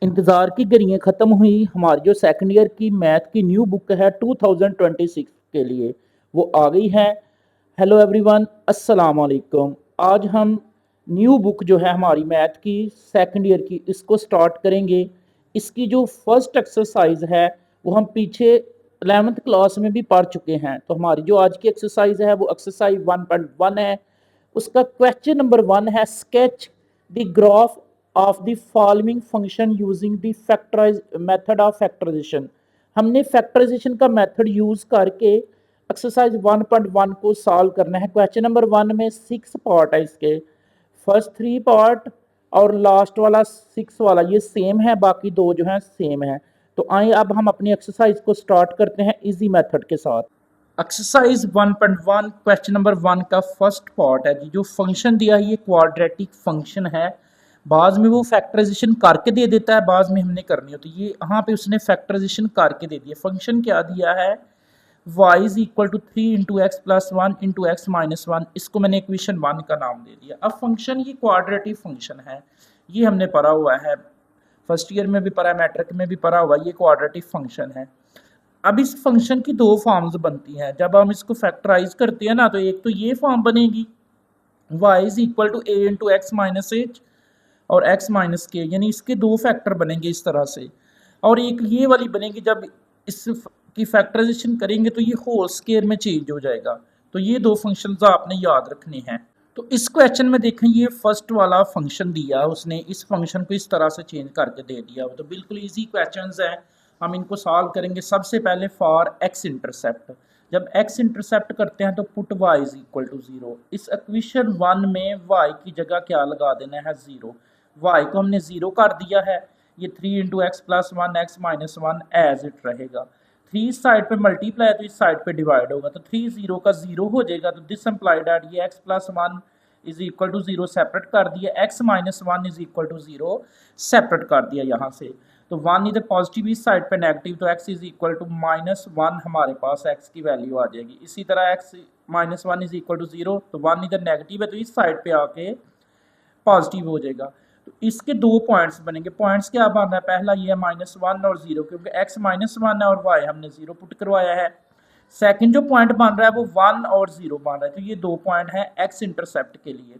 इंतज़ार की घड़ियाँ ख़त्म हुई। हमारी जो सेकंड ईयर की मैथ की न्यू बुक है 2026 के लिए वो आ गई है। हेलो एवरीवन, अस्सलाम वालेकुम। आज हम न्यू बुक जो है हमारी मैथ की सेकंड ईयर की इसको स्टार्ट करेंगे। इसकी जो फर्स्ट एक्सरसाइज है वो हम पीछे 11th क्लास में भी पढ़ चुके हैं। तो हमारी जो आज की एक्सरसाइज है वो एक्सरसाइज 1.1 है। उसका क्वेश्चन नंबर 1 है, sketch the graph of the following function using the factorise method of factorisation. हमने फैक्टराइजेशन का मेथड यूज करके एक्सरसाइज 1.1 को सॉल्व करना है। क्वेश्चन नंबर 1 में 6 पार्ट है। इसके फर्स्ट 3 पार्ट और लास्ट वाला 6 वाला ये सेम है, बाकी दो जो है सेम है। तो आइए अब हम अपनी एक्सरसाइज को स्टार्ट करते हैं इजी मेथड के साथ। एक्सरसाइज 1.1 क्वेश्चन नंबर 1 का फर्स्ट पार्ट है जी। जो फंक्शन दिया है ये क्वाड्रेटिक फंक्शन है। बाद में वो फैक्टराइजेशन करके दे देता है, बाद में हमने करनी होती है। ये यहाँ पे उसने फैक्टराइजेशन करके दे दिया। फंक्शन क्या दिया है, y is equal to 3 into x plus 1 into x minus 1। इसको मैंने इक्वेशन 1 का नाम दे दिया। अब फंक्शन ये क्वाड्रेटिक फंक्शन है, ये हमने पढ़ा हुआ है, फर्स्ट ईयर में भी पढ़ा है, मैट्रिक में भी पढ़ा हुआ है। ये क्वाड्रेटिक फंक्शन है। अब इस फंक्शन की दो फॉर्म्स बनती हैं। जब हम इसको फैक्टराइज करते हैं ना, तो एक तो ये फॉर्म बनेगी y is equal to a into x minus h और x माइनस के, यानी इसके दो फैक्टर बनेंगे इस तरह से। और एक ये वाली बनेगी, जब इस की फैक्टराइजेशन करेंगे तो ये होल स्केयर में चेंज हो जाएगा। तो ये दो फंक्शंस आपने याद रखने हैं। तो इस क्वेश्चन में देखें, ये फर्स्ट वाला फंक्शन दिया, उसने इस फंक्शन को इस तरह से चेंज करके दे दिया। तो बिल्कुल इजी क्वेश्चंस हैं, हम इनको सॉल्व करेंगे। सबसे पहले फॉर एक्स इंटरसेप्ट, जब एक्स इंटरसेप्ट करते हैं तो put y is equal to 0। इस इक्वेशन 1 में y की जगह क्या लगा देना है, 0। y को हमने 0 कर दिया है। ये 3 into x plus 1 x minus 1 as it रहेगा। 3 इस साइड पे मल्टीप्लाई तो इस साइड पे डिवाइड होगा, तो 3 0 का 0 हो जाएगा। तो दिस इम्प्लाइड दैट ये x plus 1 is equal to 0 separate कर दिया, x minus 1 is equal to 0 separate कर दिया यहाँ से। तो 1 इधर पॉजिटिव, इस साइड पे नेगेटिव, तो x is equal to minus 1 हमारे पास x की वैल्यू आ जाएगी। इसी तरह x minus 1 is equal to 0, तो 1 इधर नेगेटिव है तो इस साइड पे आके पॉजिटिव हो जाएगा। तो इसके दो पॉइंट्स बनेंगे। पॉइंट्स क्या बन रहा है, पहला ये है -1 और 0, क्योंकि x माइनस 1 है और y हमने 0 पुट करवाया है। सेकंड जो पॉइंट बन रहा है वो 1 और 0 बन रहा है। तो ये दो पॉइंट है x इंटरसेप्ट के लिए।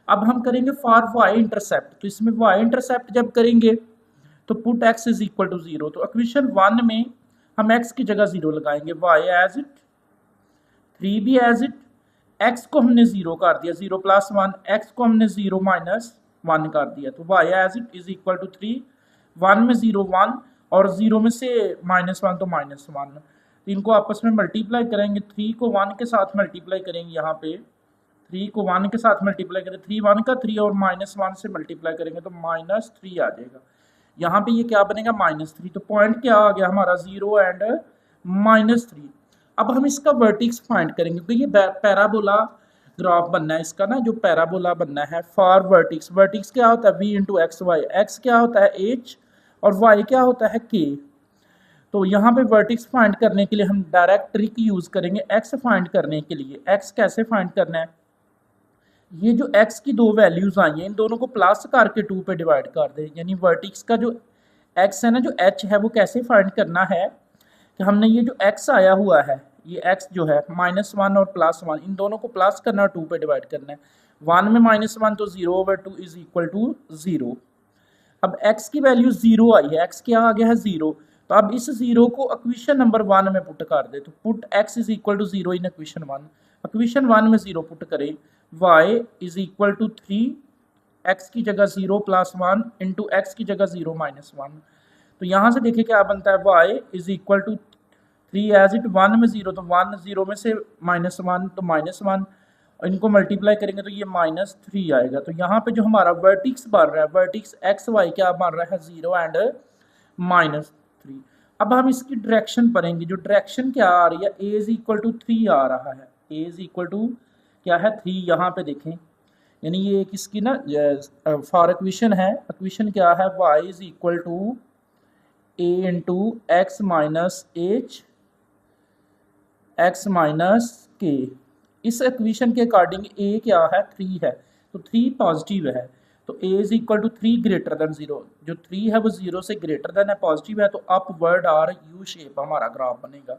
अब हम करेंगे फॉर y इंटरसेप्ट। तो इसमें y इंटरसेप्ट जब करेंगे तो put x is equal to 0। तो इक्वेशन 1 में हम x की जगह 0 लगाएंगे, y एज इट, 3 भी एज इट, x को हमने 0 कर दिया, 0 प्लस 1, x को हमने 0 माइनस 1 कर दिया। तो y as it is equal to 3, 1 में 0 1 और 0 में से -1 तो -1। तो इनको आपस में मल्टीप्लाई करेंगे, 3 को 1 के साथ मल्टीप्लाई करेंगे, यहाँ पे 3 को 1 के साथ मल्टीप्लाई करें, 3 1 का 3 और -1 से मल्टीप्लाई करेंगे तो -3 आ जाएगा। यहाँ पे ये क्या बनेगा, -3। तो पॉइंट क्या आ गया हमारा, 0 एंड -3। अब हम इसका वर्टिक्स फाइंड करेंगे, क्योंकि ये पैराबोला ग्राफ बनना है इसका ना, जो पैराबोला बनना है फॉर वर्टिक्स। वर्टिक्स क्या होता है, v into x y, x क्या होता है h और y क्या होता है k। तो यहाँ पे वर्टिक्स फाइंड करने के लिए हम डायरेक्ट ट्रिक यूज करेंगे। x फाइंड करने के लिए x कैसे फाइंड करना है, ये जो x की दो वैल्यूज आई हैं इन दोनों को प्लस करके 2 पे डिवाइड कर दे। यानी वर्टिक्स का जो x है ना, जो h है, वो कैसे फाइंड करना है कि हमने ये जो x आया हुआ है, ये x जो है -1 और +1, इन दोनों को प्लस करना और 2 पे डिवाइड करना है। 1 में -1 तो 0/2 इज इक्वल टू 0। अब x की वैल्यू 0 आई है, x क्या आ गया है 0। तो अब इस 0 को इक्वेशन नंबर 1 में पुट कर दे। तो put x is equal to 0 in equation 1। Equation 1 में 0 पुट करें, y is equal to 3, x की जगह 0 प्लस 1 इंटू एक्स की जगह 0 माइनस 1। तो यहाँ से देखिए क्या बनता है, y is equal to 3 as it, 1 में 0 तो 1, 0 में से -1 तो -1, इनको मल्टीप्लाई करेंगे तो ये -3 आएगा। तो यहाँ पे जो हमारा वर्टिक्स बन रहा है, वर्टिक्स एक्स वाई क्या बन रहा है, 0 एंड -3। अब हम इसकी डायरेक्शन पढ़ेंगे। जो डायरेक्शन क्या आ रही है, a इज इक्वल टू 3 आ रहा है, a इज इक्वल टू क्या है 3, यहाँ पे देखें। यानी ये एक इसकी ना फॉर इक्वेशन है। इक्वेशन क्या है, y is equal to a into x minus h x minus k. इस इक्वेशन के अकॉर्डिंग a क्या है, 3 है, तो 3 पॉजिटिव है। तो a is equal to 3 greater than 0, जो 3 है वो 0 से ग्रेटर देन है, पॉजिटिव है, तो अपवर्ड और यू शेप हमारा ग्राफ बनेगा।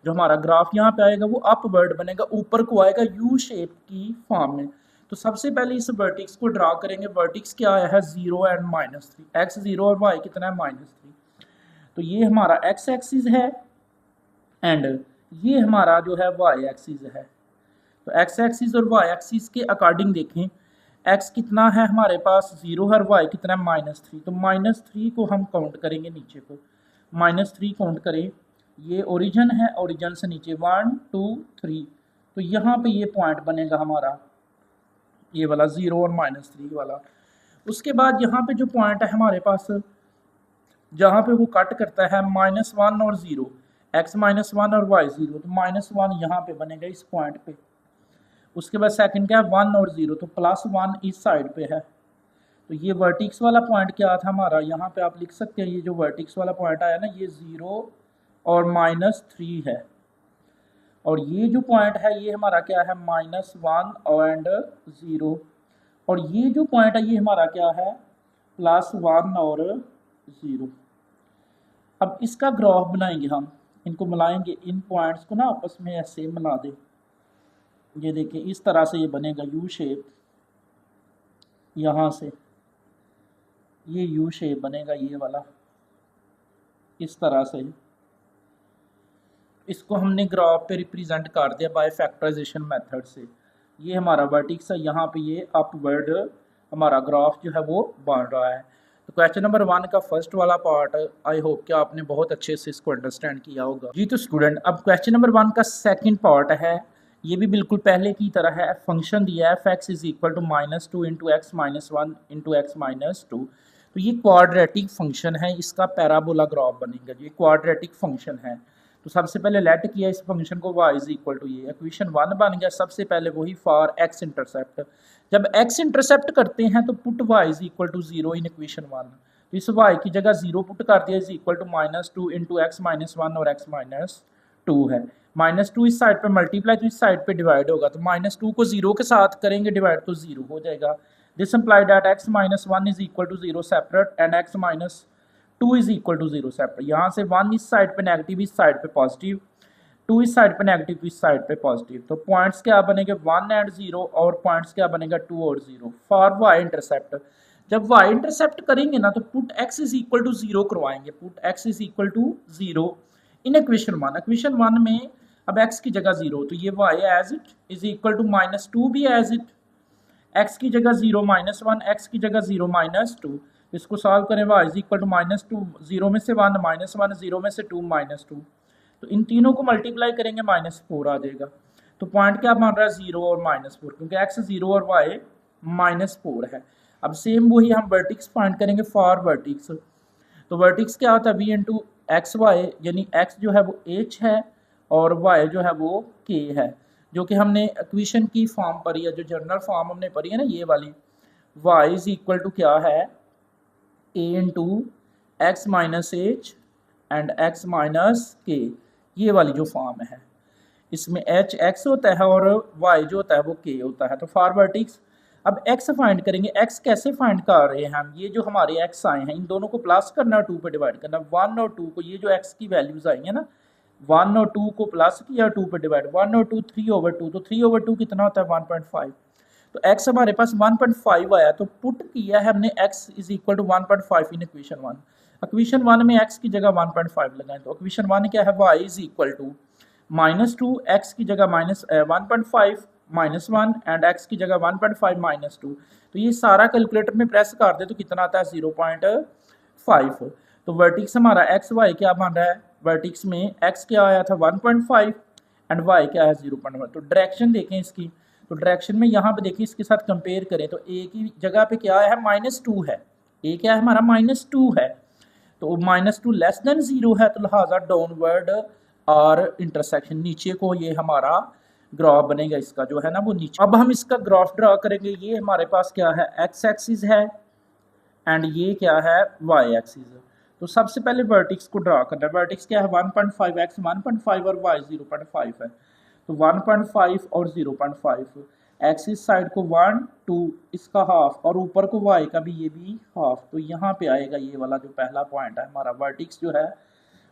जो हमारा ग्राफ यहाँ पे आएगा वो अपवर्ड बनेगा, ऊपर को आएगा यू शेप की फॉर्म में। तो सबसे पहले इस वर्टिक्स को ड्रा करेंगे। वर्टिक्स क्या आया है 0 एंड -3, x 0 और y कितना है -3। तो ये हमारा x एक्सिस है एंड ये हमारा जो है y एक्सिस है। तो x एक्सिस और y एक्सिस के अकॉर्डिंग देखें, x कितना है हमारे पास 0 है और y कितना है -3। तो -3 को हम काउंट करेंगे, नीचे को -3 काउंट करें। ये ओरिजिन है, ओरिजिन से नीचे 1 2 3, तो यहाँ पे ये पॉइंट बनेगा हमारा ये वाला 0 और -3 वाला। उसके बाद यहाँ पे जो पॉइंट है हमारे पास जहाँ पे वो कट करता है -1 और 0, x -1 और y 0, तो -1 यहाँ पे बनेगा इस पॉइंट पे। उसके बाद सेकंड क्या है 1 और 0, तो +1 इस साइड पे है। तो ये वर्टिक्स वाला पॉइंट क्या था हमारा, यहाँ पे आप लिख सकते हैं, ये जो वर्टिक्स वाला पॉइंट आया ना ये 0 और -3 है, और ये जो पॉइंट है ये हमारा क्या है -1 एंड 0, और ये जो पॉइंट है ये हमारा क्या है +1 और 0। अब इसका ग्राफ बनाएंगे हम, इनको मिलाएंगे, इन पॉइंट्स को ना आपस में ऐसे मिला दें। ये देखिए इस तरह से ये बनेगा यू शेप, यहाँ से ये यू शेप बनेगा, ये वाला इस तरह से। इसको हमने ग्राफ पे रिप्रेजेंट कर दिया बाय फैक्टराइजेशन मेथड से। ये हमारा वर्टिक्स है, यहाँ पे ये अपवर्ड हमारा ग्राफ जो है वो बन रहा है। तो क्वेश्चन नंबर 1 का फर्स्ट वाला पार्ट आई होप कि आपने बहुत अच्छे से इसको अंडरस्टैंड किया होगा जी। तो स्टूडेंट अब क्वेश्चन नंबर 1 का सेकंड पार्ट है, ये भी बिल्कुल पहले की तरह है। फंक्शन दिया है f(x) is equal to -2 into x -1 into x -2। तो ये क्वाड्रेटिक फंक्शन है, इसका पैराबोला ग्राफ बनेगा। ये क्वाड्रेटिक फंक्शन है। तो सबसे पहले लेट किया इस फंक्शन को y इज इक्वल टू, ये इक्वेशन 1 बन गया। सबसे पहले वही फॉर x इंटरसेप्ट, जब x इंटरसेप्ट करते हैं तो put y is equal to 0 in equation 1। तो इस y की जगह 0 पुट कर दिया, is equal to -2 into x -1 और x -2 है। -2 इस साइड पे मल्टीप्लाई, तो इस साइड पे डिवाइड होगा, तो -2 को 0 के साथ करेंगे डिवाइड तो 0 हो जाएगा। This imply that x -1 is equal to 0 separate and x -2 is equal to 0 separate. यहाँ से 1 इस साइड पे नेगेटिव, इस साइड पे पॉजिटिव, 2 इस साइड पे नेगेटिव, इस साइड पे पॉजिटिव। तो पॉइंट्स क्या बनेंगे 1 एंड 0, और पॉइंट्स क्या बनेगा 2 और 0 फॉर y इंटरसेप्ट। जब y इंटरसेप्ट करेंगे ना तो put x is equal to 0 करवाएंगे, put x is equal to 0 in equation 1। Equation 1 में अब x की जगह 0, तो ये y as it is equal to -2 भी एज इट, x की जगह 0 -1, x की जगह 0 -2। इसको सॉल्व करें, y इज इक्वल टू -2, 0 में से 1 -1, 0 में से 2 -2, तो इन तीनों को मल्टीप्लाई करेंगे -4 आ जाएगा। तो पॉइंट क्या बन रहा है 0 और -4, क्योंकि x 0 और y -4 है। अब सेम वही हम वर्टिक्स फाइंड करेंगे फॉर वर्टिक्स। तो वर्टिक्स क्या होता है v इंटू एक्स वाई, यानी x जो है वो h है और y जो है वो k है, जो कि हमने इक्वेशन की फॉर्म पढ़ी है, जो जनरल फॉर्म हमने पढ़ी है ना ये वाली, y इज इक्वल टू क्या है a into x minus h and x minus k, ये वाली जो फॉर्म है। इसमें h x होता है और y जो होता है वो k होता है। तो फॉर वर्टिक्स अब x फाइंड करेंगे। x कैसे फाइंड कर रहे हैं हम, ये जो हमारे x आए हैं इन दोनों को प्लस करना, 2 पे डिवाइड करना। 1 और 2 को, ये जो x की वैल्यूज आई है ना, 1 और 2 को प्लस किया, 2 पे डिवाइड, 1 और 2 3/2, तो 3/2 कितना होता है 1.5। तो x हमारे पास 1.5 आया, तो पुट किया है हमने x is equal to 1.5 in equation 1। Equation 1 में x की जगह 1.5 लगाएं, तो इक्वेशन 1 क्या है y is equal to -2, x की जगह -1.5 -1 एंड x की जगह 1.5 -2। तो ये सारा कैलकुलेटर में प्रेस कर दे तो कितना आता है 0.5। तो वर्टिक्स हमारा एक्स वाई क्या बन रहा है, वर्टिक्स में x क्या आया था 1.5 एंड y क्या है 0.1। तो डायरेक्शन देखें इसकी, तो डायरेक्शन में यहाँ पे देखिए इसके साथ कंपेयर करें तो a की जगह पे क्या है -2 है, a क्या है हमारा -2 है, तो -2 लेस देन 0 है, तो लिहाजा डाउनवर्ड और इंटरसेक्शन नीचे को ये हमारा ग्राफ बनेगा, इसका जो है ना वो नीचे। अब हम इसका ग्राफ ड्रा करेंगे। ये हमारे पास क्या है x एक्सिस है एंड ये क्या है y एक्सिस। तो सबसे पहले वर्टिक्स को ड्रा करना है। वर्टिक्स क्या है 1.5, x 1.5 और y 0.5 है, तो 1.5 और 0.5। एक्स इस साइड को 1 2 इसका हाफ और ऊपर को वाई का भी ये भी हाफ। तो यहाँ पे आएगा ये वाला जो पहला पॉइंट है हमारा वर्टिक्स जो है,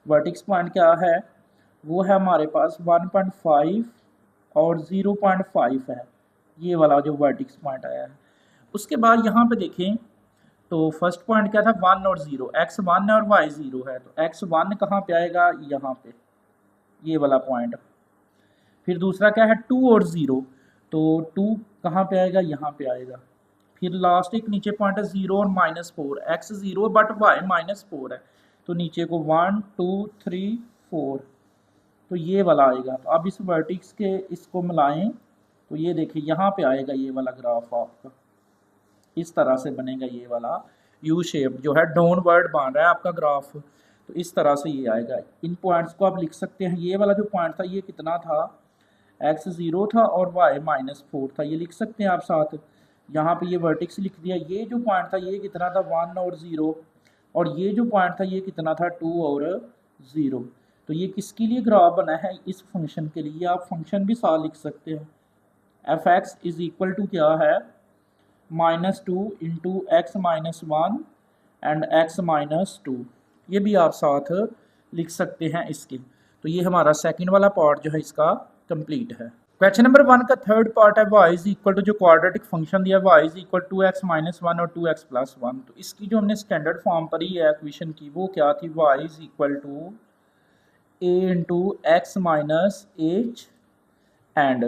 वर्टिक्स पॉइंट क्या है वो है हमारे पास 1.5 और 0.5 है, ये वाला जो वर्टिक्स पॉइंट आया है। उसके बाद यहाँ पे देखें तो फर्स्ट पॉइंट क्या था 1 और 0, x 1 है और y 0 है, तो x 1 कहाँ पे आएगा यहाँ पे ये वाला पॉइंट। फिर दूसरा क्या है 2 और 0, तो 2 कहाँ पे आएगा यहाँ पे आएगा। फिर लास्ट एक नीचे पॉइंट है 0 और -4, x 0 बट y -4 है, तो नीचे को 1 2 3 4, तो ये वाला आएगा। तो अब इस वर्टिक्स के इसको मिलाएं तो ये देखिए यहाँ पे आएगा ये वाला ग्राफ आपका, इस तरह से बनेगा ये वाला यू शेप जो है डाउनवर्ड बन रहा है आपका ग्राफ। तो इस तरह से ये आएगा। इन पॉइंट्स को आप लिख सकते हैं, ये वाला जो पॉइंट था ये कितना था x 0 था और y -4 था, ये लिख सकते हैं आप साथ। यहाँ पे ये वर्टिक्स लिख दिया। ये जो पॉइंट था ये कितना था 1 और 0, और ये जो पॉइंट था ये कितना था 2 और 0। तो ये किसके लिए ग्राफ बना है इस फंक्शन के लिए। आप फंक्शन भी साथ लिख सकते हैं, f x is equal to क्या है -2 इंटू एक्स -1 एंड x -2, ये भी आप साथ लिख सकते हैं इसके। तो ये हमारा सेकंड वाला पार्ट जो है इसका कंप्लीट है। क्वेश्चन नंबर 1 का थर्ड पार्ट है y इज इक्वल टू जो क्वाड्रेटिक फंक्शन दिया y is equal to x -1 और 2x + 1। तो इसकी जो हमने स्टैंडर्ड फॉर्म पढ़ी है इक्वेशन की वो क्या थी, y is equal to a into x minus h and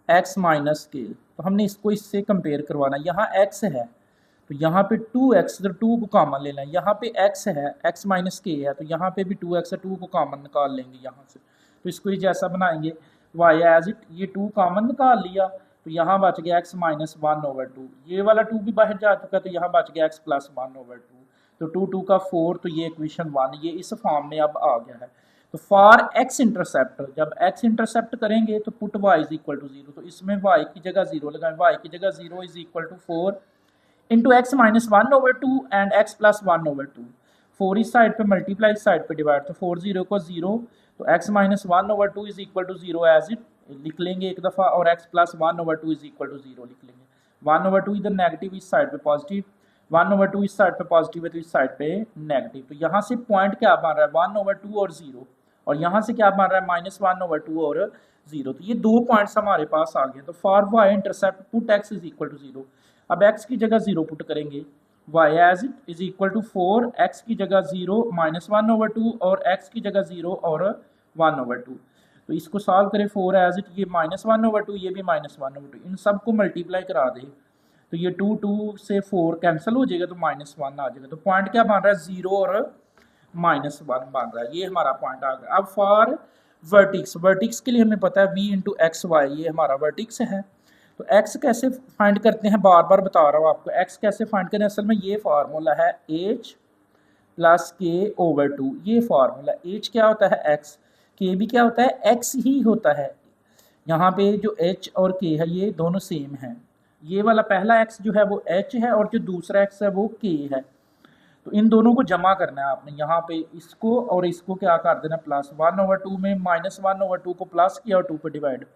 x minus k. तो हमने इसको इससे कंपेयर करवाना। यहाँ x है तो यहाँ पे 2x, तो 2 को कॉमन लेना है। यहाँ पे x है, x माइनस के है, तो यहाँ पे भी 2x है, 2 को कॉमन निकाल लेंगे यहाँ से। तो इसको ये जैसा बनाएंगे y एज इट, ये 2 कॉमन निकाल लिया तो यहाँ बच गया x -1/2, ये वाला 2 भी बाहर जा चुका है तो यहाँ बच गया x + 1/2। तो 2 2 का 4, तो ये इक्वेशन 1 ये इस फॉर्म में अब आ गया है। तो फॉर x इंटरसेप्ट, जब x इंटरसेप्ट करेंगे तो put y is equal to 0, तो इसमें y की जगह 0 लगाएं, y की जगह 0 is equal to 4 into x -1/2 and x + 1/2। 4 इस साइड पे मल्टीप्लाई इस साइड पे डिवाइड, तो 4 0 को 0, तो x -1/2 is equal to 0 as it लिख लेंगे एक दफ़ा, और x + 1/2 इज इक्वल टू 0 लिख लेंगे। 1/2 इधर नेगेटिव, इस साइड पे पॉजिटिव, 1/2 इस साइड पे पॉजिटिव है तो इस साइड पे नेगेटिव। तो यहाँ से पॉइंट क्या बन रहा है 1/2 और 0, और यहाँ से क्या बन रहा है -1/2 और 0। तो ये 2 पॉइंट्स हमारे पास आ गए। तो for y intercept put x is equal to 0। अब x की जगह 0 पुट करेंगे, y as it is equal to 4, x की जगह 0 -1/2 और x की जगह 0 और 1/2। तो इसको सॉल्व करें 4 एज इट, ये -1/2 ये भी -1/2, इन सब को मल्टीप्लाई करा दे तो ये 2 2 से 4 कैंसिल हो जाएगा तो -1 आ जाएगा। तो पॉइंट क्या बन रहा है 0 और -1 बन रहा है, ये हमारा पॉइंट आ गया। अब फॉर वर्टिक्स, वर्टिक्स के लिए हमें पता है v इंटू एक्स वाई, ये हमारा वर्टिक्स है। तो x कैसे फाइंड करते हैं, बार बार बता रहा हूँ आपको x कैसे फाइंड करें। असल में ये फार्मूला है h + k/2, ये फार्मूला। h क्या होता है x, k भी क्या होता है x ही होता है। यहाँ पे जो h और k है ये दोनों सेम हैं। ये वाला पहला x जो है वो h है और जो दूसरा x है वो k है। तो इन दोनों को जमा करना है आपने, यहाँ पे इसको और इसको क्या कर देना प्लस, 1/2 में -1/2 को प्लस किया और 2 पे डिवाइड,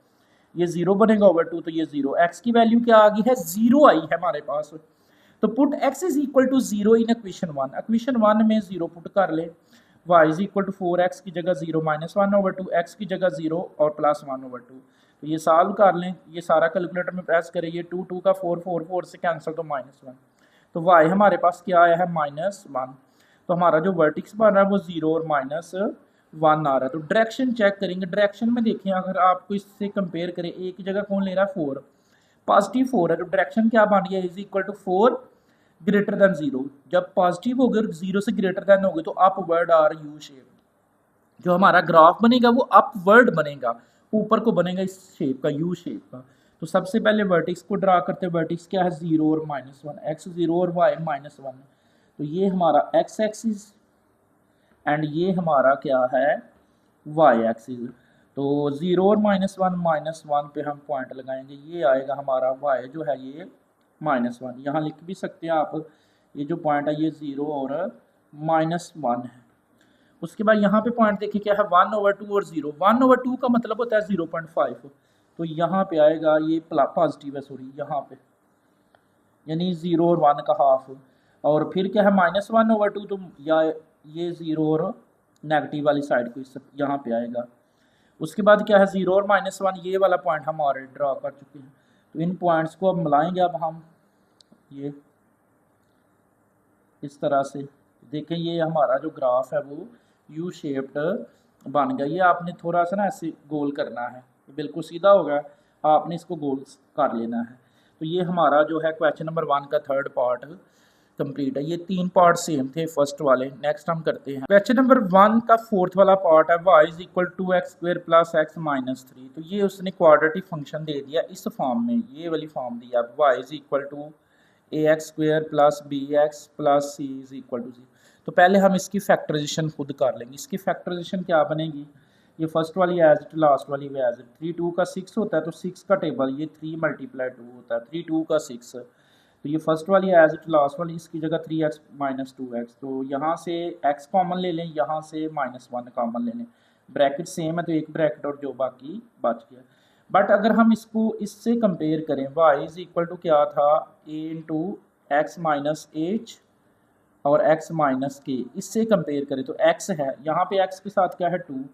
ये 0 बनेगा ओवर 2, तो ये 0। x की वैल्यू क्या आ गई है 0 आई है हमारे पास। तो put x is equal to 0 in equation 1। Equation 1 में 0 पुट कर ले, y is equal to 4x की जगह 0 -1/2, x की जगह 0 और +1/2। तो ये सॉल्व कर लें, ये सारा कैलकुलेटर में प्रेस करें, ये 2 2 का 4 4 4 से कैंसिल तो -1। तो y हमारे पास क्या आया है -1। तो हमारा जो वर्टिक्स बन रहा है वो 0 और -1 आ रहा है। तो डायरेक्शन चेक करेंगे, डायरेक्शन में देखें अगर आपको इससे कंपेयर करें, एक जगह कौन ले रहा है 4, पॉजिटिव 4 है, तो डायरेक्शन क्या बन रही है is equal to 4 greater than 0। जब पॉजिटिव हो गए और 0 से ग्रेटर देन हो गए तो अपवर्ड आर यू शेप, जो हमारा ग्राफ बनेगा वो अपवर्ड बनेगा, ऊपर को बनेगा इस शेप का, यू शेप का। तो सबसे पहले वर्टिक्स को ड्रा करते हैं। वर्टिक्स क्या है 0 और -1, x 0 और y -1। तो ये हमारा x एक्सिस एंड ये हमारा क्या है y एक्सिस। तो 0 और -1 पे हम पॉइंट लगाएंगे, ये आएगा हमारा y जो है ये -1। यहाँ लिख भी सकते हैं आप, ये जो पॉइंट है ये 0 और -1 है। उसके बाद यहाँ पे पॉइंट देखिए क्या है 1/2 और 0। 1/2 का मतलब होता है 0.5, तो यहाँ पे आएगा ये पॉजिटिव है, सॉरी यहाँ पे, यानी 0 और 1 का हाफ। और फिर क्या है -1/2, तो या ये 0 और नेगेटिव वाली साइड को इस यहाँ पे आएगा। उसके बाद क्या है 0 और -1, ये वाला पॉइंट हम ऑलरेडी ड्रा कर चुके हैं। तो इन पॉइंट्स को अब मिलाएंगे अब हम, ये इस तरह से देखें, ये हमारा जो ग्राफ है वो यू शेप्ड बन गया। ये आपने थोड़ा सा ना ऐसे गोल करना है, बिल्कुल सीधा होगा, आपने इसको गोल कर लेना है। तो ये हमारा जो है क्वेश्चन नंबर 1 का थर्ड पार्ट कंप्लीट है। ये 3 पार्ट सेम थे फर्स्ट वाले। नेक्स्ट हम करते हैं क्वेश्चन नंबर 1 का फोर्थ वाला पार्ट है y = 2x² + x - 3। तो ये उसने क्वाड्रेटिक फंक्शन दे दिया इस फॉर्म में, ये वाली फॉर्म दी है y = ax² + bx + c = 0। तो पहले हम इसकी फैक्टराइजेशन खुद कर लेंगे। इसकी फैक्टराइजेशन क्या बनेगी, ये फर्स्ट वाली एज इट, लास्ट वाली भी एज इट। 3 2 का 6 होता है, तो 6 का टेबल ये 3 × 2 होता है, 3 2 का 6। तो ये फर्स्ट वाली एज इट, लास्ट वाली, इसकी जगह 3x - 2x। तो यहाँ से x कॉमन ले लें, यहाँ से -1 कॉमन ले लें, ब्रैकेट सेम है तो एक ब्रैकेट और जो बाकी बच गया। बट अगर हम इसको इससे कंपेयर करें, y = क्या था, a × x - h और x - k, इससे कंपेयर करें तो x है, यहाँ पे x के साथ क्या है 2,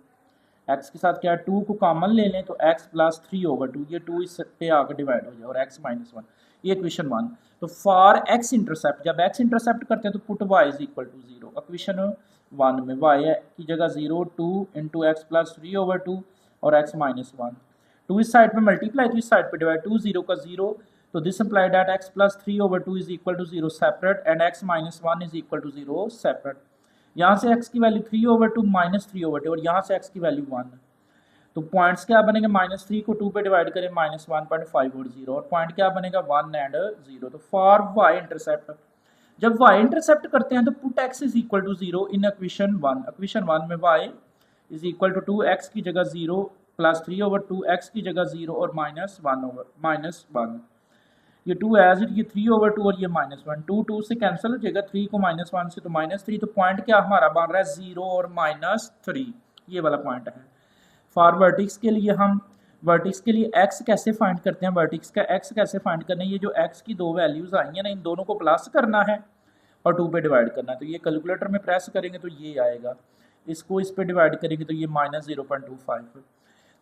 x के साथ क्या है 2 को कॉमन ले लें तो x + 3/2, ये 2 इस पे आकर डिवाइड हो जाए और x - 1, ये इक्वेशन 1। तो फॉर x इंटरसेप्ट, जब x इंटरसेप्ट करते हैं तो पुट y = 0। इक्वेशन 1 में y की जगह 0, 2 × x + 3/2 और x - 1। 2 इस साइड पे मल्टीप्लाई, तो इस साइड पे डिवाइड, 2 0 का 0, तो this implied that x + 3/2 = 0 separate and x - 1 = 0 separate. यहाँ से x की वैल्यू 3/2 -3/2 और यहाँ से x की वैल्यू 1। तो पॉइंट्स क्या बनेंगे, -3 को 2 पे डिवाइड करें, -1.5 और 0, और पॉइंट क्या बनेगा 1 और 0। तो फॉर y इंटरसेप्ट, जब y इंटरसेप्ट करते हैं तो put x = 0 in equation 1। Equation 1 में y = 2, x की जगह 0 + 3/2, x की जगह 0 और -1। ये 2 एज इट, ये 3/2 और ये -1, 2 2 से कैंसिल हो जाएगा, 3 को -1 से तो -3। तो पॉइंट क्या हमारा बन रहा है 0 और -3, ये वाला पॉइंट है। फॉर वर्टिक्स के लिए हम वर्टिक्स के लिए x कैसे फाइंड करते हैं, वर्टिक्स का x कैसे फाइंड करना है, ये जो x की दो वैल्यूज आई हैं ना, इन दोनों को प्लस करना है और 2 पे डिवाइड करना है। तो ये कैलकुलेटर में प्रेस करेंगे तो ये आएगा, इसको इस पे डिवाइड करेंगे तो ये -0.25।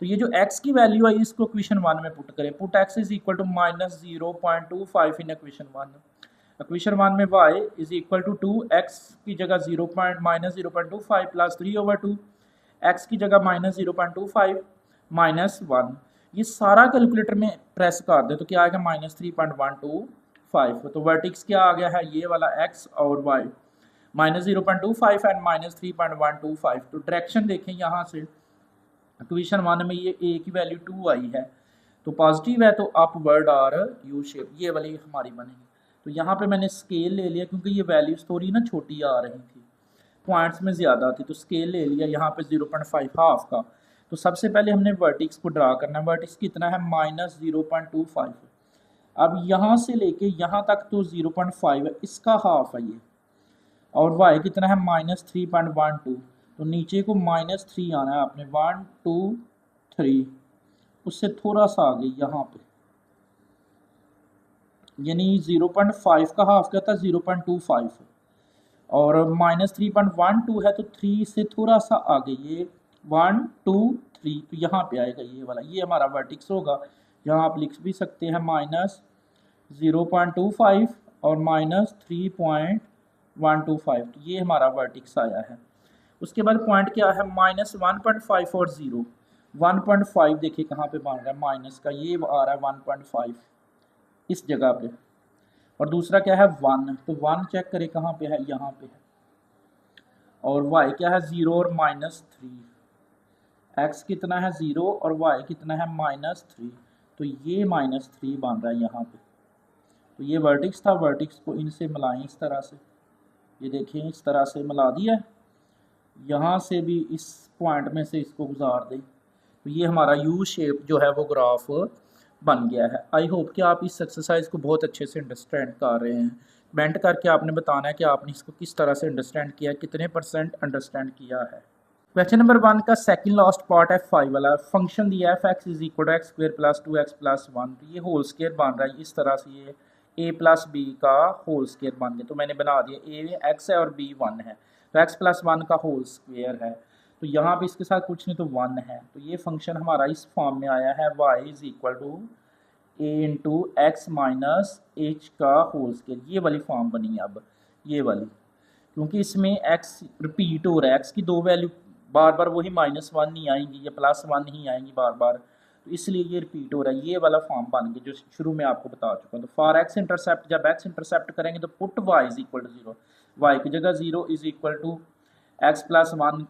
तो ये जो x की वैल्यू आई इसको इक्वेशन 1 में पुट करें, पुट x = -0.25 इन इक्वेशन 1। इक्वेशन 1 में y = 2, x की जगह -0.25 + 3/2, x की जगह -0.25 -1। ये सारा कैलकुलेटर में प्रेस कर दे तो क्या आएगा -3.125। तो वर्टिक्स क्या आ गया है, ये वाला x और y, -0.25 एंड -3.125। तो डायरेक्शन देखें यहाँ से, इक्वेशन 1 में ये a की वैल्यू 2 आई है तो पॉजिटिव है, तो अपवर्ड और यू शेप, ये वाली हमारी बनेगी। तो यहाँ पे मैंने स्केल ले लिया क्योंकि ये वैल्यूज थोड़ी ना छोटी आ रही थी, पॉइंट्स में ज़्यादा थी, तो स्केल ले लिया यहाँ पे 0.5 हाफ का। तो सबसे पहले हमने वर्टिक्स को ड्रा करना है, वर्टिक्स कितना है -0.25। अब यहाँ से लेके यहाँ तक तो 0.5 है, इसका हाफ है ये, और y कितना है -3.12। तो नीचे को -3 आना है आपने, 1 2 3, उससे थोड़ा सा आगे यहाँ पे, यानी 0.5 का हाफ क्या था 0.25, और -3.12 है तो 3 से थोड़ा सा आगे, ये 1 2 3, तो यहाँ पे आएगा ये वाला, ये हमारा वर्टिक्स होगा। यहाँ आप लिख भी सकते हैं -0.25 और -3.125, तो ये हमारा वर्टिक्स आया है। उसके बाद पॉइंट क्या है -1.5 और 0, 1.5 देखिए कहाँ पे बन रहा है माइनस का, ये आ रहा है 1.5 इस जगह पे, और दूसरा क्या है 1, तो 1 चेक करें कहाँ पे है, यहाँ पे है, और y क्या है 0 और -3, x कितना है 0 और y कितना है -3, तो ये -3 बन रहा है यहाँ पे। तो ये वर्टिक्स था, वर्टिक्स को इनसे मिलाएं इस तरह से, ये देखें इस तरह से मिला दिया है, यहाँ से भी इस पॉइंट में से इसको गुजार दें, तो ये हमारा यू शेप जो है वो ग्राफ बन गया है। आई होप कि आप इस एक्सरसाइज को बहुत अच्छे से अंडरस्टैंड कर रहे हैं। कमेंट करके आपने बताना है कि आपने इसको किस तरह से अंडरस्टैंड किया है, कितने % अंडरस्टैंड किया है। क्वेश्चन नंबर 1 का सेकंड लास्ट पार्ट है 5 वाला। फंक्शन दिया है f x is equal to x square plus 2x plus 1। तो ये होल स्क्वायर बन रहा है इस तरह से, ये a प्लस बी का होल स्क्वायर बन गया। तो मैंने बना दिया, a x है और b 1 है, तो x प्लस 1 का होल स्क्वायर है। तो यहाँ पे इसके साथ कुछ नहीं तो 1 है। तो ये फंक्शन हमारा इस फॉर्म में आया है, y is equal to a into x minus h का होल स्क्वायर। ये वाली फॉर्म बनी है अब, ये वाली, क्योंकि इसमें x रिपीट हो रहा है, x की दो वैल्यू बार बार वही -1 नहीं आएंगी या +1 नहीं आएंगी बार बार, तो इसलिए ये रिपीट हो रहा है। ये वाला फॉर्म बन गया जो शुरू में आपको बता चुका हूँ। तो फॉर एक्स इंटरसेप्ट, जब एक्स इंटरसेप्ट करेंगे तो put y is equal to 0, y की जगह 0 is equal to x plus 1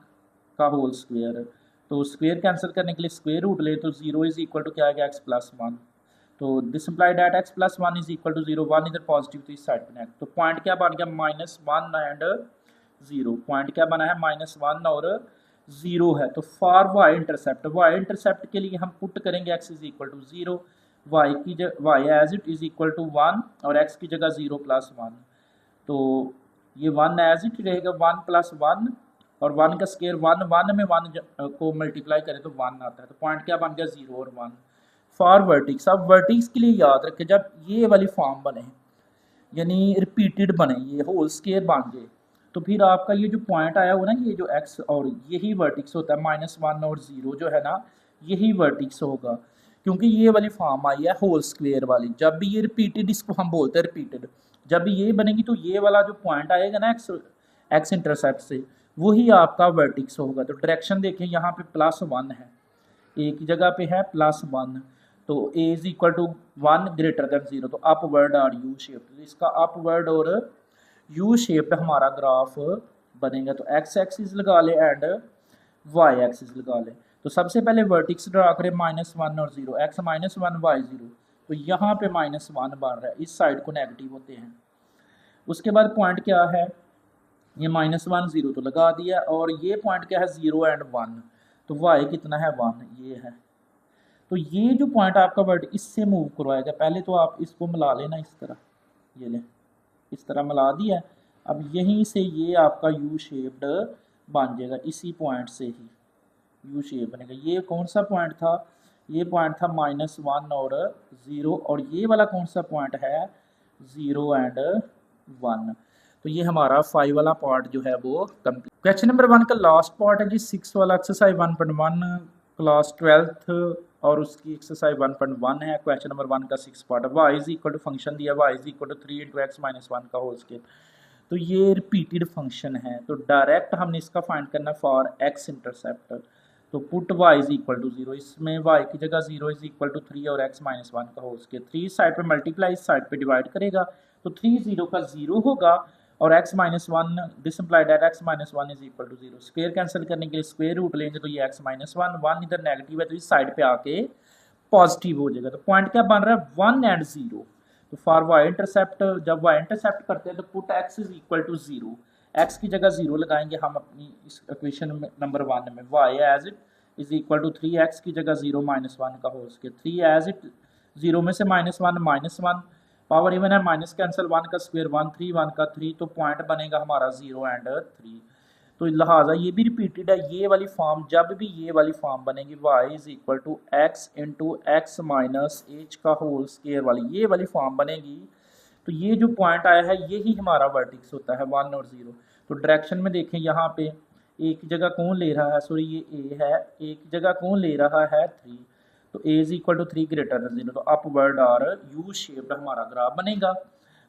का होल स्क्वायर। तो स्क्वायर कैंसिल करने के लिए स्क्वायर रूट ले, तो 0 इज इक्वल टू क्या आ गया, एक्स प्लस 1। तो this imply that x plus 1 is equal to 0, 1 इधर पॉजिटिव तो इस साइड पे नेगेटिव। तो पॉइंट क्या बन गया, -1 एंड 0। पॉइंट क्या बना है, -1 और 0 है। तो फॉर y इंटरसेप्ट के लिए हम पुट करेंगे x is equal to 0, y as it is equal to 1 और x की जगह 0 प्लस 1। तो ये 1 एज इट रहेगा, 1 प्लस 1 और 1 का स्क्वायर 1 में 1 को मल्टीप्लाई करें तो 1 आता है। तो पॉइंट क्या बन गया, 0 और 1। फॉर वर्टिक्स, अब वर्टिक्स के लिए याद रखें, जब ये वाली फॉर्म बने यानी रिपीटेड बने, ये होल स्क्वायर बन गए, तो फिर आपका ये जो पॉइंट आया हो ना, ये जो x और यही वर्टिक्स होता है, -1 और 0 जो है ना, यही वर्टिक्स होगा, क्योंकि ये वाली फॉर्म आई है होल स्क्वायर वाली। जब भी ये रिपीटेड, इसको हम बोलते हैं रिपीटेड, जब भी ये बनेगी तो ये वाला जो पॉइंट आएगा ना एक्स इंटरसेप्ट से, वही आपका वर्टिक्स होगा। तो डायरेक्शन देखें, यहाँ पे +1 है, ए की जगह पे है +1, तो a is equal to 1 greater than 0, तो अपवर्ड और यू शेप, तो इसका अपवर्ड और यू शेप्ड हमारा ग्राफ बनेगा। तो एक्स एक्सिस लगा ले एंड वाई एक्सिस लगा ले। तो सबसे पहले वर्टिक्स ड्रा करें, -1 और 0, x -1 y 0, तो यहाँ पे -1 बन रहा है, इस साइड को नेगेटिव होते हैं। उसके बाद पॉइंट क्या है, ये -1 0 तो लगा दिया, और ये पॉइंट क्या है, 0 एंड 1, तो y कितना है, 1, ये है। तो ये जो पॉइंट आपका वर्ड इससे मूव करवाएगा, पहले तो आप इसको मिला लेना इस तरह, ये ले इस तरह मिला दिया। अब यहीं से ये आपका यू शेप्ड बन जाएगा, इसी पॉइंट से ही यू शेप बनेगा। ये कौन सा पॉइंट था, ये पॉइंट था -1 और 0, और ये वाला कौन सा पॉइंट है, 0 एंड 1। तो ये हमारा 5 वाला पार्ट जो है वो कंप्लीट। क्वेश्चन नंबर 1 का लास्ट पार्ट है जी, 6 वाला एक्सरसाइज 1.1 क्लास 12th और उसकी एक्सरसाइज 1.1 है। क्वेश्चन नंबर 1 का 6 पार्ट है। y is equal to function दिया, y is equal to 3 into x minus 1 का होल स्क्वायर। तो ये रिपीटेड फंक्शन है, तो डायरेक्ट हमने इसका फाइंड करना फॉर x इंटरसेप्ट। तो put y is equal to 0, इसमें y की जगह 0 इज इक्वल टू 3 और x माइनस 1 का होल स्क्वायर। 3 साइड पे मल्टीप्लाई, इस साइड पे डिवाइड करेगा, तो 3 0 का 0 होगा, और x minus 1 this imply that x minus 1 is equal to 0। Square cancel करने के लिए स्क्वायर रूट लेंगे, तो ये x माइनस 1 इधर नेगेटिव है, तो इस साइड पे आके पॉजिटिव हो जाएगा। तो पॉइंट क्या बन रहा है, 1 एंड 0। तो फॉर y इंटरसेप्ट, जब y इंटरसेप्ट करते हैं तो put x is equal to 0, x की जगह 0 लगाएंगे हम अपनी इस इक्वेशन नंबर 1 में। y as it is equal to 3, x की जगह 0 माइनस 1 का होल स्क्वायर। 3 एज इट 0 में से -1 पावर इवन है, माइनस कैंसिल 1 का स्क्वायर 1, 3 1 का 3, तो पॉइंट बनेगा हमारा 0 एंड 3। तो लिहाजा ये भी रिपीटेड है, ये वाली फॉर्म, जब भी ये वाली फॉर्म बनेगी y is equal to x into x minus h का होल स्क्वायर वाली, ये वाली फॉर्म बनेगी, तो ये जो पॉइंट आया है यही हमारा वर्टिक्स होता है 1 और 0। तो डायरेक्शन में देखें, यहाँ पे एक जगह कौन ले रहा है, सॉरी ये a है, एक जगह कौन ले रहा है 3, तो a is equal to 3 greater than 0, तो अपवर्ड और यू शेप्ड हमारा ग्राफ बनेगा।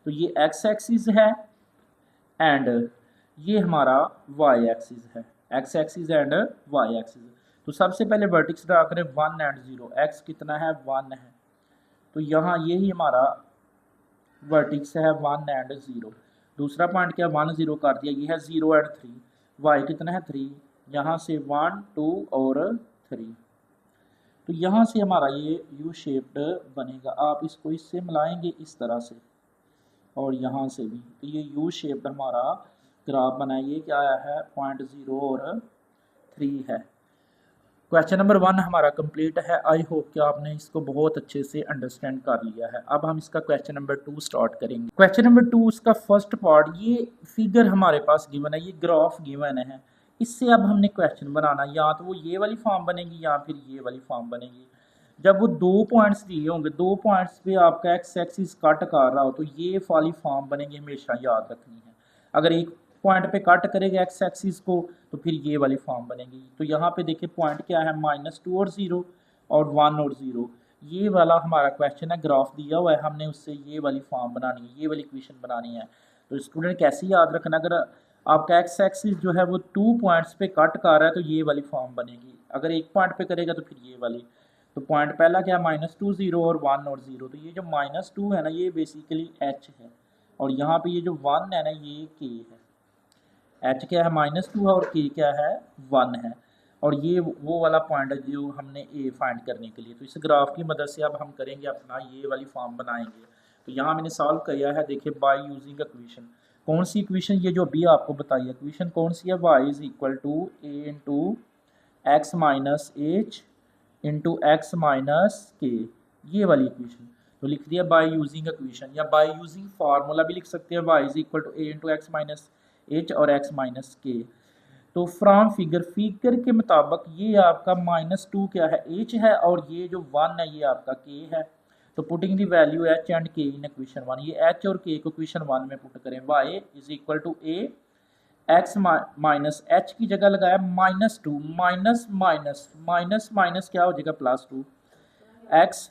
तो ये x एक्सिस है एंड ये हमारा y एक्सिस है, x axis and y axis. तो सबसे पहले वर्टिक्स ड्रा करें 1 एंड 0, x कितना है, 1 है, तो यहाँ यही हमारा वर्टिक्स है 1 एंड 0। दूसरा पॉइंट क्या, 1 0 कर दिया, ये है 0 एंड 3, y कितना है 3, यहाँ से 1 2 और 3, तो यहाँ से हमारा ये यू शेप्ड बनेगा। आप इसको इससे मिलाएंगे इस तरह से, और यहाँ से भी, तो ये यू शेप्ड हमारा ग्राफ बनाइए, क्या आया है 0.0 और 3 है। क्वेश्चन नंबर 1 हमारा कंप्लीट है। आई होप कि आपने इसको बहुत अच्छे से अंडरस्टैंड कर लिया है। अब हम इसका क्वेश्चन नंबर 2 स्टार्ट करेंगे। क्वेश्चन नंबर 2 इसका फर्स्ट पार्ट, ये फिगर हमारे पास गिवन है, ये ग्राफ गिवन है इससे अब हमने क्वेश्चन बनाना, या तो वो ये वाली फॉर्म बनेगी या फिर ये वाली फॉर्म बनेगी। जब वो दो पॉइंट्स दिए होंगे, दो पॉइंट्स पे आपका एक्स एक्सिस कट कर रहा हो, तो ये वाली फॉर्म बनेगी, हमेशा याद रखनी है। अगर एक पॉइंट पे कट करेगा एक्स एक्सिस को तो फिर ये वाली फॉर्म बनेगी। तो यहाँ पे देखिए पॉइंट क्या है, -2 और 0 और 1 और 0, ये वाला हमारा क्वेश्चन है, ग्राफ दिया हुआ है, हमने उससे ये वाली फॉर्म बनानी है, ये वाली इक्वेशन बनानी है। तो स्टूडेंट कैसे याद रखना, अगर आपका एक्स एक्सिस जो है वो 2 पॉइंट्स पे कट कर रहा है तो ये वाली फॉर्म बनेगी, अगर एक पॉइंट पे करेगा तो फिर ये वाली। तो पॉइंट पहला क्या, -2 0 और 1 और 0, तो ये जो -2 है ना ये बेसिकली h है, और यहाँ पे ये जो 1 है ना ये k है। h क्या है, -2 है, और k क्या है, 1 है, और ये वो वाला पॉइंट है जो हमने a फाइंड करने के लिए। तो इस ग्राफ की मदद से अब हम करेंगे अपना ये वाली फॉर्म बनाएंगे। तो यहाँ मैंने सॉल्व किया है, देखिए बाय यूजिंग इक्वेशन। कौन सी इक्वेशन, ये जो अभी आपको बताई इक्वेशन कौन सी है, y is equal to a into x minus h into x minus k, ये वाली इक्वेशन। तो लिख दिया बाय यूजिंग इक्वेशन, या बाय यूजिंग फार्मूला भी लिख सकते हैं, y is equal to a into x minus h और एक्स माइनस के। तो फ्रॉम फिगर के मुताबिक ये आपका -2 क्या है, h है, और ये जो 1 है ये आपका k है। तो putting the value h and k in equation 1, ये h और k को इक्वेशन 1 में पुट करें, y is equal to a x minus h की जगह लगाया -2, माइनस माइनस माइनस माइनस क्या हो जाएगा, +2 x,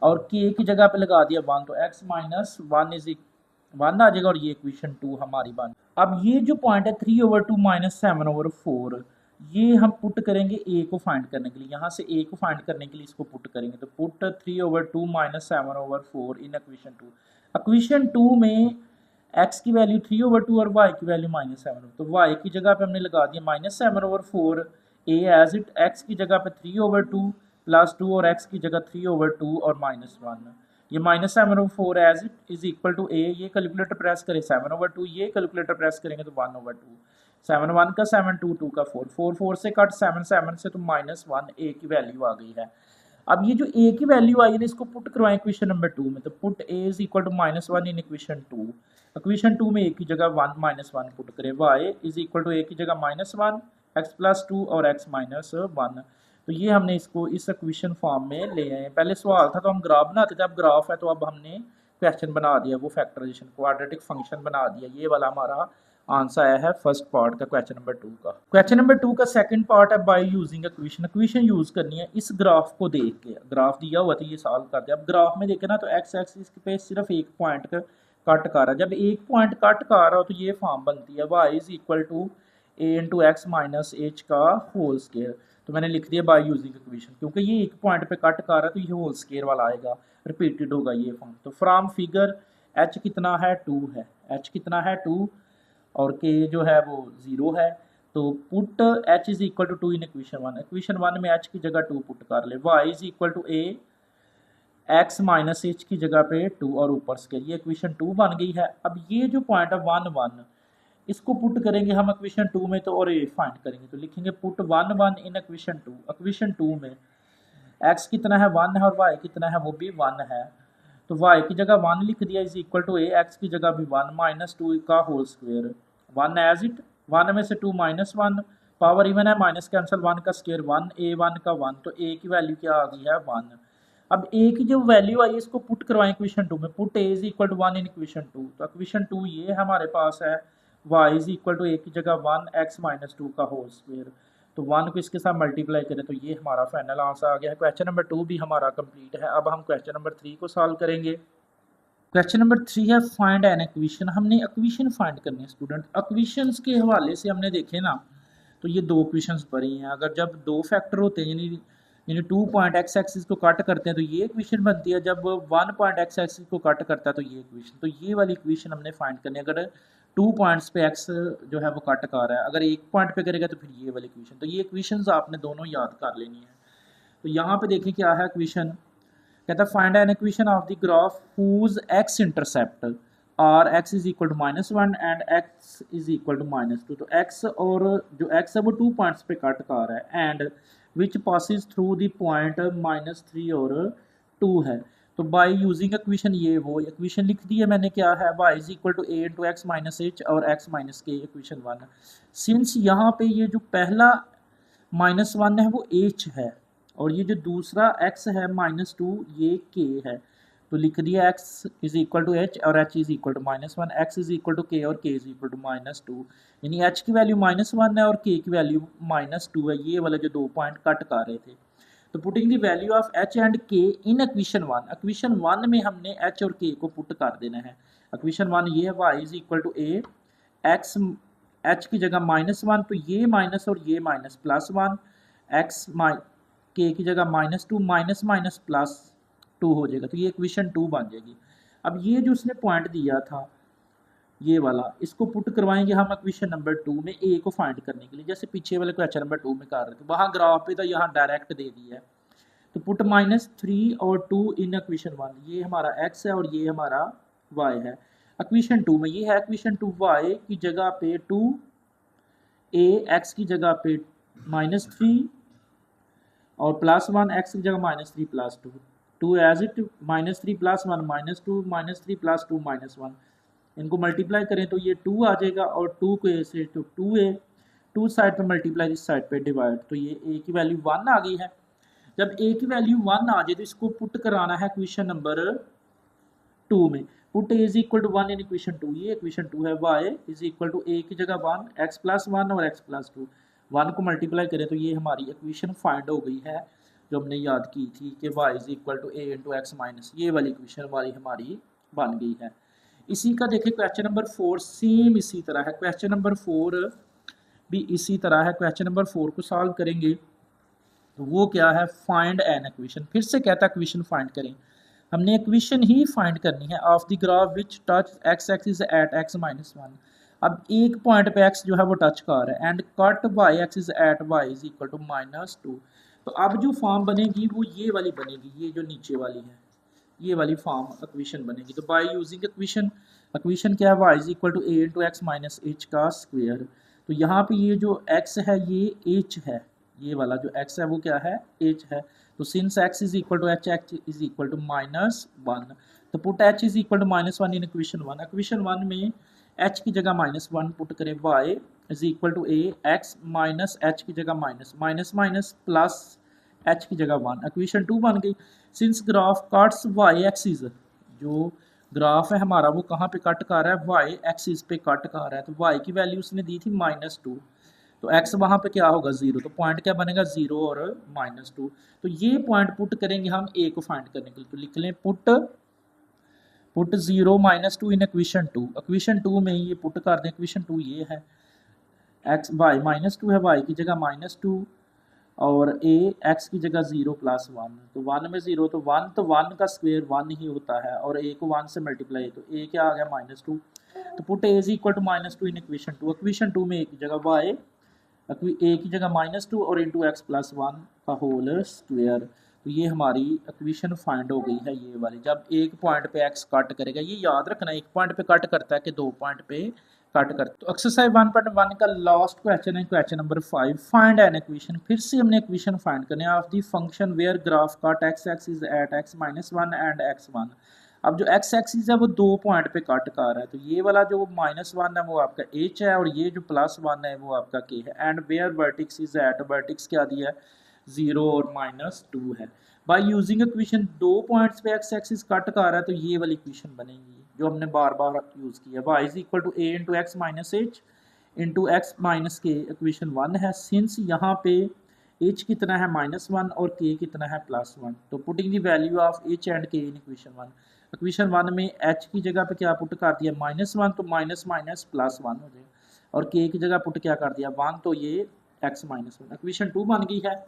और k की जगह पे लगा दिया 1, तो x माइनस 1 इज 1 आ जाएगा, और ये इक्वेशन 2 हमारी बन। अब ये जो पॉइंट है 3/2 माइनस 7/4, ये हम पुट करेंगे a को फाइंड करने के लिए, यहाँ से a को फाइंड करने के लिए इसको पुट करेंगे। तो पुट 3/2 माइनस 7/4 इन इक्वेशन 2। इक्वेशन 2 में x की वैल्यू 3/2 और y की वैल्यू -7, तो y की जगह पे हमने लगा दिया -7/4, a एज इट, x की जगह पे 3/2 +2 और x की जगह 3/2 और -1। ये -7/4 as it is equal to a, ये कैलकुलेटर प्रेस करें 7/2, ये कैलकुलेटर प्रेस करेंगे तो 1/2, 7 1 का 7, 2 2 का 4, 4 4 से कट 7 7 से, तो -1 a की वैल्यू आ गई है। अब ये जो a की वैल्यू आई है इसको पुट करवाएं इक्वेशन नंबर 2 में, तो put a is equal to -1 in equation 2। Equation 2 में a की जगह 1 -1 पुट करें, y is equal to a की जगह -1 x + 2 और x - 1। तो ये हमने इसको इस इक्वेशन फॉर्म में ले आए। पहले सवाल था तो हम ग्राफ बनाते थे, अब ग्राफ है तो अब हमने क्वेश्चन बना दिया, वो फैक्टराइजेशन क्वाड्रेटिक फंक्शन बना दिया। ये वाला हमारा आंसर आया है फर्स्ट पार्ट का, क्वेश्चन नंबर 2 का। क्वेश्चन नंबर 2 का सेकंड पार्ट है by using equation. Equation use करनी है इस ग्राफ को देख के, ग्राफ दिया हुआ था ये सॉल्व करते हैं। अब ग्राफ में देखे ना तो एक्स एक्सिस पे सिर्फ एक पॉइंट का कट कर रहा है, जब एक पॉइंट कट कर रहा हो तो ये फॉर्म बनती है, y is equal to a into x minus h का होल स्केयर। तो मैंने लिख दिया बाय यूजिंग इक्वेशन, क्योंकि ये एक पॉइंट पे कट कर रहा है तो ये होल स्केयर वाला आएगा, रिपीटेड होगा ये फॉर्म। तो फ्रॉम फिगर h कितना है, 2 है, h कितना है 2, और k जो है वो 0 है। तो put h is equal to 2 in equation 1, equation 1 में h की जगह 2 पुट कर ले, y is equal to a x minus h की जगह पे 2 और ऊपर स्केयर, ये इक्वेशन 2 बन गई है। अब ये जो पॉइंट है 1 1, इसको पुट करेंगे हम इक्वेशन 2 में, तो और ये फाइंड करेंगे, तो लिखेंगे पुट 1 1 इन इक्वेशन 2। इक्वेशन 2 में x कितना है 1 है और y कितना है वो भी 1 है, तो y की जगह 1 लिख दिया is equal to a, x की जगह भी 1 -2 का होल स्क्वायर, 1 एज इट, 1 में से 2 -1, पावर इवन है, माइनस कैंसिल, 1 का स्क्वायर 1, a 1 का 1, तो a की वैल्यू क्या आ गई है 1। अब a की जो वैल्यू आई इसको पुट करवाएं इक्वेशन 2 में, put a is equal to 1 in equation 2। तो इक्वेशन 2 ये हमारे पास है, y is equal to a की जगह 1 x माइनस 2 का होल स्क्वायर, तो 1 को इसके साथ मल्टीप्लाई करें तो ये हमारा फाइनल आंसर आ गया है। क्वेश्चन नंबर 2 भी हमारा कंप्लीट है। अब हम क्वेश्चन नंबर 3 को सॉल्व करेंगे। क्वेश्चन नंबर 3 है फाइंड एन इक्वेशन। हमने इक्वेशन फाइंड करनी है स्टूडेंट। इक्वेशंस के हवाले से हमने देखे ना तो ये दो इक्वेशंस बनी हैं, अगर जब दो फैक्टर होते हैं यानी 2 पॉइंट एक्स एक्सिस को कट करते हैं तो ये इक्वेशन बनती है, जब 1 पॉइंट एक्स एक्सिस को कट करता है तो ये इक्वेशन। तो ये वाली इक्वेशन हमने फाइंड करनी है, अगर 2 पॉइंट्स पे एक्स जो है वो कट कर रहा है, अगर एक पॉइंट पे करेगा तो फिर ये वाली इक्वेशन। तो ये इक्वेशंस आपने दोनों याद कर लेनी है। तो यहाँ पे देखें क्या है इक्वेशन, कहता है find an equation of the graph whose x intercept are x is equal to -1 and x is equal to -2। तो एक्स और जो एक्स है वो 2 पॉइंट्स पे कट कर रहा है, and which passes through the point -3 और 2 है। तो बाय यूजिंग इक्वेशन, ये वो इक्वेशन लिख दी है मैंने, क्या है y is equal to a into x minus h और x minus k, equation 1। Since यहाँ पे ये जो पहला -1 है वो h है और ये जो दूसरा x है -2 ये k है, तो लिख दिया x is equal to h और h is equal to -1, x is equal to k और k इज इक्वल टू -2, यानी h की वैल्यू -1 है और k की वैल्यू -2 है। ये वाले जो 2 पॉइंट कट कर रहे थे, तो putting the value of h and k in equation 1, equation 1 में हमने h और k को पुट कर देना है। इक्वेशन 1 ये है y is equal to a, x h की जगह -1, तो ये माइनस और ये माइनस +1, x k की जगह -2 माइनस माइनस +2 हो जाएगा, तो ये इक्वेशन 2 बन जाएगी। अब ये जो उसने पॉइंट दिया था ये वाला, इसको पुट करवाएंगे हम इक्वेशन नंबर 2 में a को फाइंड करने के लिए, जैसे पीछे वाले क्वेश्चन नंबर 2 में कर रहे थे, वहाँ ग्राफ पे था, यहाँ डायरेक्ट दे दिया है। तो पुट -3 और 2 इन इक्वेशन 1, ये हमारा x है और ये हमारा y है। इक्वेशन 2 में ये है इक्वेशन 2, y की जगह पे 2, a x की जगह पे -3 और +1, x की जगह -3 +2, 2 एज इट, -3 +1 -2, -3 +2 -1, इनको मल्टीप्लाई करें तो ये 2 आ जाएगा और 2 को a से तो 2a, 2 साइड पे मल्टीप्लाई, इस साइड पे डिवाइड, तो ये a की वैल्यू 1 आ गई है। जब a की वैल्यू 1 आ जाए तो इसको पुट कराना है इक्वेशन नंबर 2 में। Put a is equal to 1 in equation 2, ये इक्वेशन 2 है, y is equal to a की जगह 1, x प्लस 1 और x प्लस 2, 1 को मल्टीप्लाई करें तो ये हमारी इक्वेशन फाइंड हो गई है जो हमने याद की थी कि y is equal to a into x minus, ये वाली इक्वेशन वाली हमारी बन गई है। इसी का देखिए क्वेश्चन नंबर 4 सेम इसी तरह है, क्वेश्चन नंबर 4 भी इसी तरह है। क्वेश्चन नंबर 4 को सॉल्व करेंगे तो वो क्या है, फाइंड एन इक्वेशन, फिर से कहता है इक्वेशन फाइंड करें, हमने इक्वेशन ही फाइंड करनी है of the graph which touch x axis at x -1। अब एक पॉइंट पे x जो है वो टच कर रहा है and cut y axis at y is equal to -2। तो अब जो फॉर्म बनेगी वो ये वाली बनेगी, ये जो नीचे वाली है ये वाली फॉर्म इक्वेशन बनेगी। तो बाय यूजिंग इक्वेशन, इक्वेशन क्या है, y is equal to a into x minus h का स्क्वेयर। तो यहाँ पे ये जो x है ये h है, ये वाला जो x है वो क्या है, h है। तो since x is equal to h, x is equal to -1, तो put h is equal to -1 in equation 1। Equation 1 में h की जगह -1 पुट करें, y is equal to a, x minus h की जगह माइनस प्लस h की जगह 1, equation 2 बन गई। Since graph cuts y axis, जो ग्राफ है हमारा वो कहाँ पे कट कर रहा है, y एक्सिस पे कट कर रहा है, तो y की वैल्यू उसने दी थी -2, तो x वहाँ पे क्या होगा 0, तो पॉइंट क्या बनेगा 0 और -2। तो ये पॉइंट पुट करेंगे हम a को फाइंड करने के लिए, तो लिख लें पुट 0 -2 इन इक्वेशन 2, इक्वेशन 2 में ये पुट कर दें, इक्वेशन 2 ये है x y -2 है, y की जगह -2 और a x की जगह 0 + 1, तो 1 में 0 तो 1, तो 1 का स्क्वायर 1 ही होता है और a को 1 से मल्टीप्लाई, तो a क्या आ गया -2, तो put a is equal to -2 in equation 2, equation 2 में a की जगह y, a की जगह -2 और इंटू एक्स प्लस 1 का होल स्क्वायर। तो ये हमारी इक्वेशन फाइंड हो गई है ये वाली। जब एक पॉइंट पे x कट करेगा, ये याद रखना एक पॉइंट पे कट करता है कि 2 पॉइंट पे कट करता है। तो एक्सरसाइज 1.1 का लास्ट क्वेश्चन है question number 5, find an equation. फिर से हमने इक्वेशन फाइंड करनी है of the function where graph cut x axis at x -1 and x1। अब जो x एक्सिस है वो 2 पॉइंट पे कट कर रहा है, तो ये वाला जो -1 है वो आपका h है और ये जो +1 है वो आपका k है। And where vertex is at, vertex क्या दिया है 0 और -2 है। बाय यूजिंग इक्वेशन 2 पॉइंट्स पे x एक्सिस कट कर रहा है, तो ये वाली इक्वेशन बनेगी जो हमने बार बार यूज किया। y is equal to a into x minus h into x minus k, equation 1 है। सिंस यहाँ पे h कितना है -1 और k कितना है +1, तो putting the value of h and k in equation 1, equation 1 में h की जगह पे क्या पुट कर दिया -1, तो माइनस माइनस +1 हो जाएगा और k की जगह पुट क्या कर दिया 1, तो ये x -1, इक्वेशन 2 बन गई है।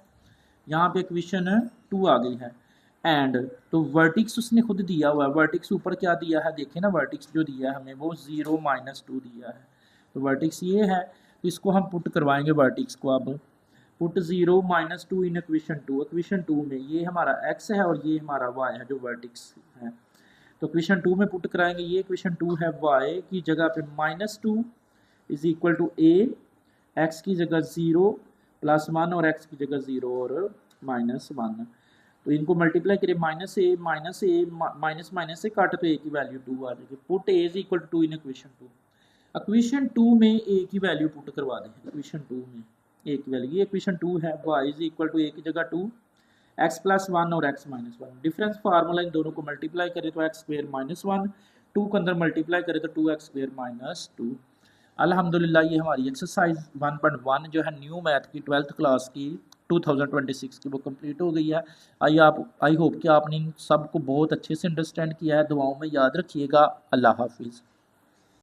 यहाँ पे इक्वेशन 2 आ गई है। एंड तो वर्टिक्स उसने खुद दिया हुआ है, वर्टिक्स ऊपर क्या दिया है देखिए ना, वर्टिक्स जो दिया है हमें वो 0 -2 दिया है, तो वर्टिक्स ये है, तो इसको हम पुट करवाएंगे वर्टिक्स को। अब पुट 0 -2 इन इक्वेशन 2, इक्वेशन 2 में ये हमारा x है और ये हमारा y है जो वर्टिक्स है, तो इक्वेशन 2 में पुट कराएंगे। ये इक्वेशन 2 है, y की जगह पे -2 is equal to a, x की जगह 0 +1 और x की जगह 0 और -1, तो इनको मल्टीप्लाई करें माइनस ए माइनस माइनस से काटे तो ए की वैल्यू 2 आ जाएगी। Put a is equal to 2 in equation 2। Equation 2 में ए की वैल्यू पुट करवा दें। इक्वेशन 2 में ए की वैल्यू, ये इक्वेशन 2 है, y इज इक्वल टू ए की जगह 2, x प्लस 1 और x माइनस 1। डिफरेंस फार्मूला इन दोनों को मल्टीप्लाई करें तो x स्क्वायर माइनस 1, 2 को अंदर मल्टीप्लाई करें तो 2x स्क्वायर माइनस 2। अल्हम्दुलिल्लाह ये हमारी एक्सरसाइज 1.1 जो है न्यू मैथ की 12th क्लास की 2026 की वो कंप्लीट हो गई है। आई होप कि आपने इन सब को बहुत अच्छे से अंडरस्टैंड किया है। दुआओं में याद रखिएगा। अल्लाह हाफिज़।